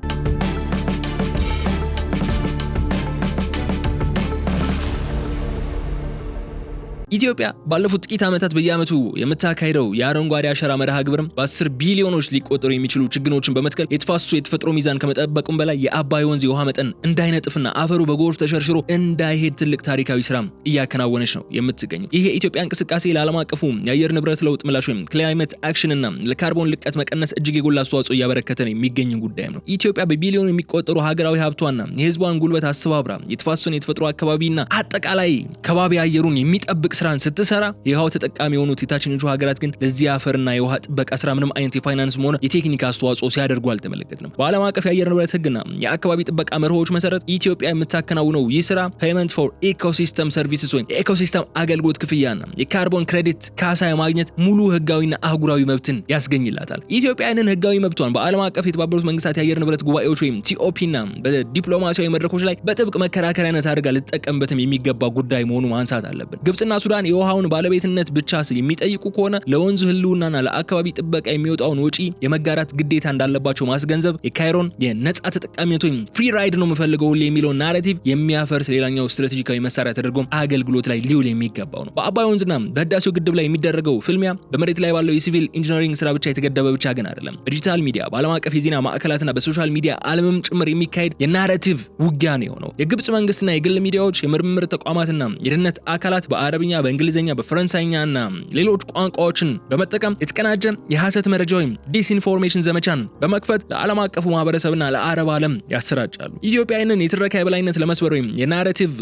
ኢትዮጵያ ባለፉት ጥቂት ዓመታት በየዓመቱ የምታካሂደው የአረንጓዴ አሻራ መርሃ ግብርም በ10 ቢሊዮኖች ሊቆጠሩ የሚችሉ ችግኞችን በመትከል የተፋሰሱ የተፈጥሮ ሚዛን ከመጠበቁም በላይ የአባይ ወንዝ የውሃ መጠን እንዳይነጥፍና አፈሩ በጎርፍ ተሸርሽሮ እንዳይሄድ ትልቅ ታሪካዊ ስራ እያከናወነች ነው የምትገኘው። ይህ የኢትዮጵያ እንቅስቃሴ ለዓለም አቀፉ የአየር ንብረት ለውጥ ምላሽ ወይም ክላይሜት አክሽንና ለካርቦን ልቀት መቀነስ እጅግ የጎላ አስተዋጽኦ እያበረከተ ነው የሚገኝ ጉዳይም ነው። ኢትዮጵያ በቢሊዮን የሚቆጠሩ ሀገራዊ ሀብቷና የህዝቧን ጉልበት አስተባብራ የተፋሰሱን የተፈጥሮ አካባቢና አጠቃላይ ከባቢ አየሩን የሚጠብቅ ስራን ስትሰራ የውሃው ተጠቃሚ የሆኑት የታችኞቹ ሀገራት ግን ለዚህ አፈርና የውሃ ጥበቃ ስራ ምንም አይነት የፋይናንስ ሆነ የቴክኒክ አስተዋጽኦ ሲያደርጉ አልተመለከትንም። በዓለም አቀፍ የአየር ንብረት ህግና የአካባቢ ጥበቃ መርሆች መሰረት ኢትዮጵያ የምታከናውነው ይህ ስራ ፔመንት ፎር ኢኮሲስተም ሰርቪስስ ወይም የኢኮሲስተም አገልግሎት ክፍያና የካርቦን ክሬዲት ካሳ የማግኘት ሙሉ ህጋዊና አህጉራዊ መብትን ያስገኝላታል። ኢትዮጵያ ይህንን ህጋዊ መብቷን በዓለም አቀፍ የተባበሩት መንግስታት የአየር ንብረት ጉባኤዎች ወይም ቲኦፒና በዲፕሎማሲያዊ መድረኮች ላይ በጥብቅ መከራከሪያነት አድርጋ ልትጠቀምበትም የሚገባ ጉዳይ መሆኑ ማንሳት አለብን። ግብጽና ሱዳን የውሃውን ባለቤትነት ብቻ የሚጠይቁ ከሆነ ለወንዙ ህልውናና ለአካባቢ ጥበቃ የሚወጣውን ወጪ የመጋራት ግዴታ እንዳለባቸው ማስገንዘብ የካይሮን የነጻ ተጠቃሚነት ወይም ፍሪ ራይድ ነው የምፈልገው ሁሌ የሚለውን ናሬቲቭ የሚያፈርስ ሌላኛው ስትራቴጂካዊ መሳሪያ ተደርጎም አገልግሎት ላይ ሊውል የሚገባው ነው። በአባይ ወንዝና በህዳሴው ግድብ ላይ የሚደረገው ፍልሚያ በመሬት ላይ ባለው የሲቪል ኢንጂነሪንግ ስራ ብቻ የተገደበ ብቻ ግን አይደለም። በዲጂታል ሚዲያ፣ በዓለም አቀፍ የዜና ማዕከላትና በሶሻል ሚዲያ ዓለምም ጭምር የሚካሄድ የናሬቲቭ ውጊያ ነው የሆነው። የግብጽ መንግስትና የግል ሚዲያዎች፣ የምርምር ተቋማትና የደህንነት አካላት በአረብኛ፣ በእንግሊዝኛ፣ በፈረንሳይኛና ሌሎች ቋንቋዎችን በመጠቀም የተቀናጀ የሐሰት መረጃ ወይም ዲስኢንፎርሜሽን ዘመቻን በመክፈት ለዓለም አቀፉ ማህበረሰብና ለአረብ ዓለም ያሰራጫሉ። ኢትዮጵያ ይህንን የትረካ የበላይነት ለመስበር ወይም የናሬቲቭ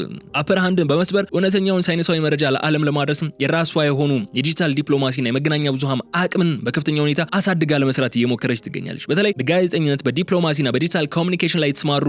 አፐር ሃንድን በመስበር እውነተኛውን ሳይንሳዊ መረጃ ለዓለም ለማድረስ የራሷ የሆኑ የዲጂታል ዲፕሎማሲና የመገናኛ ብዙሃን አቅምን በከፍተኛ ሁኔታ አሳድጋ ለመስራት እየሞከረች ትገኛለች። በተለይ በጋዜጠኝነት፣ በዲፕሎማሲና በዲጂታል ኮሚኒኬሽን ላይ የተሰማሩ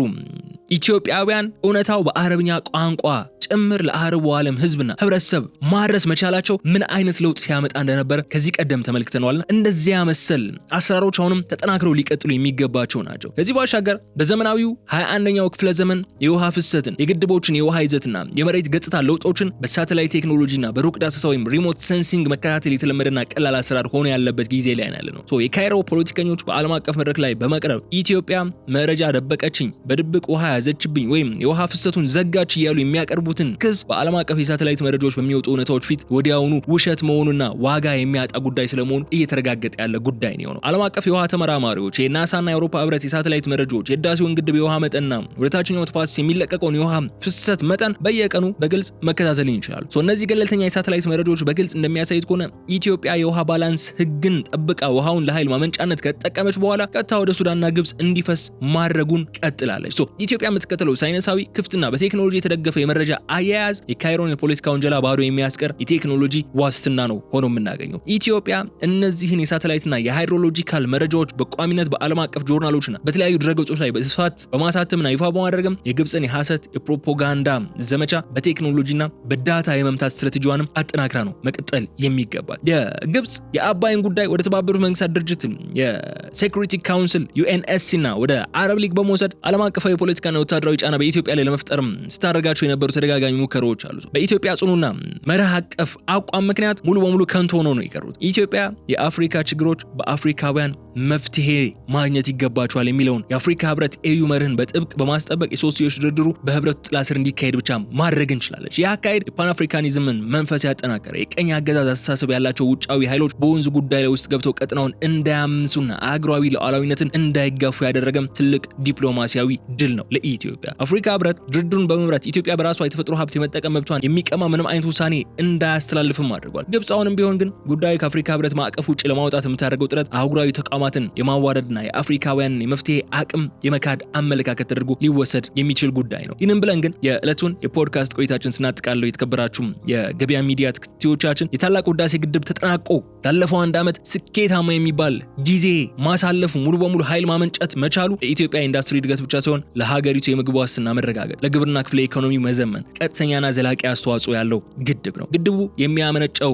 ኢትዮጵያውያን እውነታው በአረብኛ ቋንቋ ጭምር ለአረቡ ዓለም ህዝብና ህብረተሰብ ማድረስ መቻላቸው ምን አይነት ለውጥ ሲያመጣ እንደነበረ ከዚህ ቀደም ተመልክተናልና እንደዚያ መሰል አሰራሮች አሁንም ተጠናክረው ሊቀጥሉ የሚገባቸው ናቸው። ከዚህ ባሻገር በዘመናዊው 21ኛው ክፍለ ዘመን የውሃ ፍሰትን፣ የግድቦችን የውሃ ይዘትና የመሬት ገጽታ ለውጦችን በሳተላይት ቴክኖሎጂና በሩቅ ዳሰሳ ወይም ሪሞት ሴንሲንግ መከታተል የተለመደና ቀላል አሰራር ሆኖ ያለበት ጊዜ ላይ ነው። የካይሮ ፖለቲከኞች በዓለም አቀፍ መድረክ ላይ በመቅረብ ኢትዮጵያ መረጃ ደበቀችኝ፣ በድብቅ ውሃ ያዘችብኝ ወይም የውሃ ፍሰቱን ዘጋች እያሉ የሚያቀርቡትን ክስ በዓለም አቀፍ የሳተላይት መረጃዎች በሚወጡ እውነታዎች ፊት ወዲያውኑ ውሸት መሆኑና ዋጋ የሚያጣ ጉዳይ ስለመሆኑ እየተረጋገጠ ያለ ጉዳይ ነው። ዓለም አቀፍ የውሃ ተመራማሪዎች የናሳና የአውሮፓ ህብረት የሳተላይት መረጃዎች የህዳሴውን ግድብ የውሃ መጠንና ወደ ታችኛው ተፋሰስ የሚለቀቀውን የውሃ ፍሰት መጠን በየቀኑ በግልጽ መከታተል ይችላሉ። እነዚህ ገለልተኛ የሳተላይት መረጃዎች በግልጽ እንደሚያሳዩት ከሆነ ኢትዮጵያ የውሃ ባላንስ ህግን ጠብቃ ውሃውን ለኃይል ማመንጫነት ከተጠቀመች በኋላ ቀጥታ ወደ ሱዳንና ግብጽ እንዲፈስ ማድረጉን ቀጥላለች። ኢትዮጵያ የምትከተለው ሳይንሳዊ ክፍትና በቴክኖሎጂ የተደገፈ የመረጃ አያያዝ የካይሮን የፖለቲካ ወንጀላ ባዶ የሚያስቀር የቴክኖሎጂ ዋስትና ነው ሆኖ የምናገኘው። ኢትዮጵያ እነዚህን የሳተላይትና የሃይድሮሎጂካል መረጃዎች በቋሚነት በዓለም አቀፍ ጆርናሎችና በተለያዩ ድረገጾች ላይ በስፋት በማሳተምና ይፋ በማድረግም የግብጽን የሐሰት የፕሮፓጋንዳ ዘመቻ በቴክኖሎጂና በዳታ የመምታት ስትራቴጂዋንም አጠናክራ ነው መቀጠል የሚገባል። የግብጽ የአባይን ጉዳይ ወደ ተባበሩት መንግስታት ድርጅት የሴኩሪቲ ካውንስል ዩኤንኤስሲና ወደ አረብ ሊግ በመውሰድ ዓለም አቀፋዊ የፖለቲካና ወታደራዊ ጫና በኢትዮጵያ ላይ ለመፍጠርም ስታደርጋቸው የነበሩ ተደጋጋሚ ሙከራዎች አሉ። በኢትዮጵያ ጽኑና መርህ አቀፍ አቋም ምክንያት ሙሉ በሙሉ ከንቱ ሆነው ነው የቀሩት። ኢትዮጵያ የአፍሪካ ችግሮች በአፍሪካውያን መፍትሄ ማግኘት ይገባቸዋል የሚለውን የአፍሪካ ህብረት ኤዩ መርህን በጥብቅ በማስጠበቅ የሶስትዮሽ ድርድሩ በህብረቱ ጥላ ስር እንዲካሄድ ብቻ ማድረግ እንችላለች። ይህ አካሄድ የፓን አፍሪካኒዝምን መንፈስ ያጠናከረ የቀኝ አገዛዝ አስተሳሰብ ያላቸው ውጫዊ ኃይሎች በወንዙ ጉዳይ ላይ ውስጥ ገብተው ቀጥናውን እንዳያምሱና አህጉራዊ ሉዓላዊነትን እንዳይጋፉ ያደረገም ትልቅ ዲፕሎማሲያዊ ድል ነው ለኢትዮጵያ። አፍሪካ ህብረት ድርድሩን በመምራት ኢትዮጵያ በራሷ የተፈጥሮ ሀብት የመጠቀም መብቷን የሚቀማ ምንም አይነት ውሳኔ እንዳያስተላልፍም አድርጓል። ግብጽ አሁንም ቢሆን ግን ጉዳዩ ከአፍሪካ ህብረት ማዕቀፍ ውጭ ለማውጣት የምታደርገው ጥረት አህጉራዊ ተቋማትን የማዋረድና የአፍሪካውያንን የመፍትሄ አቅም የመካድ አመለካከት ተደርጎ ሊወሰድ የሚችል ጉዳይ ነው። ይህንን ብለን ግን የዕለቱን የፖድካስት ቆይታችን ስናጠቃልለው የተከበራችሁም የገበያ ሚዲያ ተከታታዮቻችን የታላቁ ህዳሴ ግድብ ተጠናቆ ያለፈው አንድ ዓመት ስኬታማ የሚባል ጊዜ ማሳለፉ ሙሉ በሙሉ ኃይል ማመንጨት መቻሉ ለኢትዮጵያ ኢንዱስትሪ እድገት ብቻ ሳይሆን ለሀገሪቱ የምግብ ዋስትና መረጋገጥ፣ ለግብርና ክፍለ ኢኮኖሚ መዘመን ቀጥተኛና ዘላቂ አስተዋጽኦ ያለው ግድብ ነው። ግድቡ የሚያመነጨው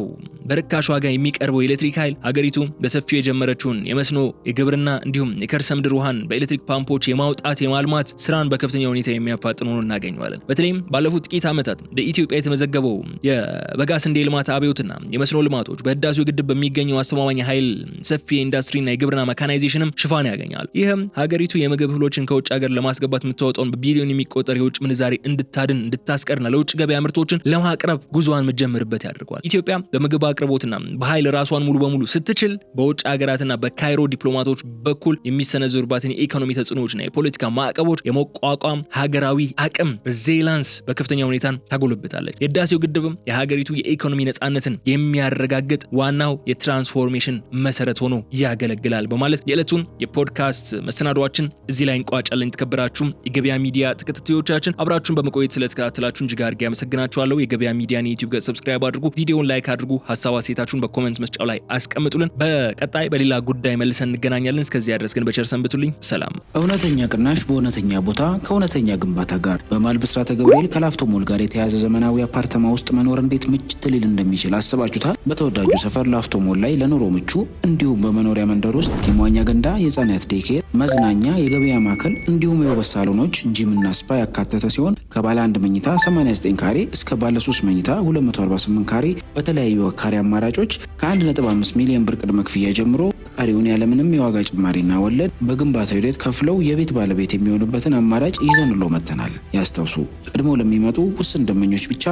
በርካሽ ዋጋ የሚቀርበው የኤሌክትሪክ ኃይል ሀገሪቱ በሰፊው የጀመረችውን የመስኖ የግብርና እንዲሁም የከርሰ ምድር ውሃን በኤሌክትሪክ ፓምፖች የማውጣት የማልማት ስራን በከፍተኛ ሁኔታ የሚያፋጥን ሆኖ እናገኘዋለን። በተለይም ባለፉት ጥቂት ዓመታት በኢትዮጵያ የተመዘገበው የበጋ ስንዴ ልማት አብዮትና የመስኖ ልማቶች በህዳሴው ግድብ በሚገኘው አስተማማኝ ኃይል ሰፊ የኢንዱስትሪና የግብርና መካናይዜሽንም ሽፋን ያገኛል። ይህም ሀገሪቱ የምግብ እህሎችን ከውጭ ሀገር ለማስገባት የምትወጣውን በቢሊዮን የሚቆጠር የውጭ ምንዛሬ እንድታድን እንድታስቀርና ለውጭ ገበያ ምርቶችን ለማቅረብ ጉዞዋን የምትጀምርበት ያደርገዋል። ኢትዮጵያ በምግብ አቅርቦትና በኃይል ራሷን ሙሉ በሙሉ ስትችል በውጭ ሀገራትና በካይሮ ዲፕሎማቶች በኩል የሚሰነዘሩባትን የኢኮኖሚ ተጽዕኖዎችና የፖለቲካ ማዕቀቦች የመቋቋም ሀገራዊ አቅም ሬዚላንስ በከፍተኛ ሁኔታ ታጎለብታለች። የህዳሴው ግድብም የሀገሪቱ የኢኮኖሚ ነጻነትን የሚያረጋግጥ ዋናው የትራንስፎርሜሽን መሰረት ሆኖ ያገለግላል በማለት የዕለቱን የፖድካስት መሰናዷችን እዚህ ላይ እንቋጫለን። የተከበራችሁም የገበያ ሚዲያ ተከታታዮቻችን አብራችሁን በመቆየት ስለተከታተላችሁ ስለነበራችሁ እጅግ አድርጌ አመሰግናችኋለሁ። የገበያ ሚዲያን የዩቲዩብ ገጽ ሰብስክራይብ አድርጉ፣ ቪዲዮውን ላይክ አድርጉ፣ ሀሳብ አስተያየታችሁን በኮሜንት መስጫው ላይ አስቀምጡልን። በቀጣይ በሌላ ጉዳይ መልሰን እንገናኛለን። እስከዚያ ድረስ ግን በቸር ሰንብቱልኝ። ሰላም። እውነተኛ ቅናሽ በእውነተኛ ቦታ ከእውነተኛ ግንባታ ጋር በመሃል ብስራተ ገብርኤል ከላፍቶ ሞል ጋር የተያዘ ዘመናዊ አፓርተማ ውስጥ መኖር እንዴት ምችት ሊል እንደሚችል አስባችሁታል? በተወዳጁ ሰፈር ላፍቶ ሞል ላይ ለኑሮ ምቹ እንዲሁም በመኖሪያ መንደር ውስጥ የመዋኛ ገንዳ፣ የህፃናት ዴይኬር፣ መዝናኛ፣ የገበያ ማዕከል እንዲሁም የውበት ሳሎኖች፣ ጂምና ስፓ ያካተተ ሲሆን ከባለ 1 መኝታ 89 ካሬ እስከ ባለ 3 መኝታ 248 ካሬ በተለያዩ ካሬ አማራጮች ከ1.5 ሚሊዮን ብር ቅድመ ክፍያ ጀምሮ ቀሪውን ያለምንም የዋጋ ጭማሪና ወለድ በግንባታ ሂደት ከፍለው የቤት ባለቤት የሚሆኑበትን አማራጭ ይዘንሎ መጥተናል። ያስታውሱ፣ ቀድሞ ለሚመጡ ውስን ደንበኞች ብቻ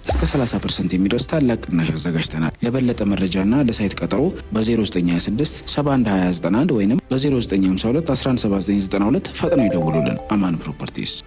እስከ 30% የሚደርስ ታላቅ ቅናሽ አዘጋጅተናል። ለበለጠ መረጃና ለሳይት ቀጠሮ በ0926 712091 ወይም በ0952 117992 ፈጥነው ይደውሉልን። አማን ፕሮፐርቲስ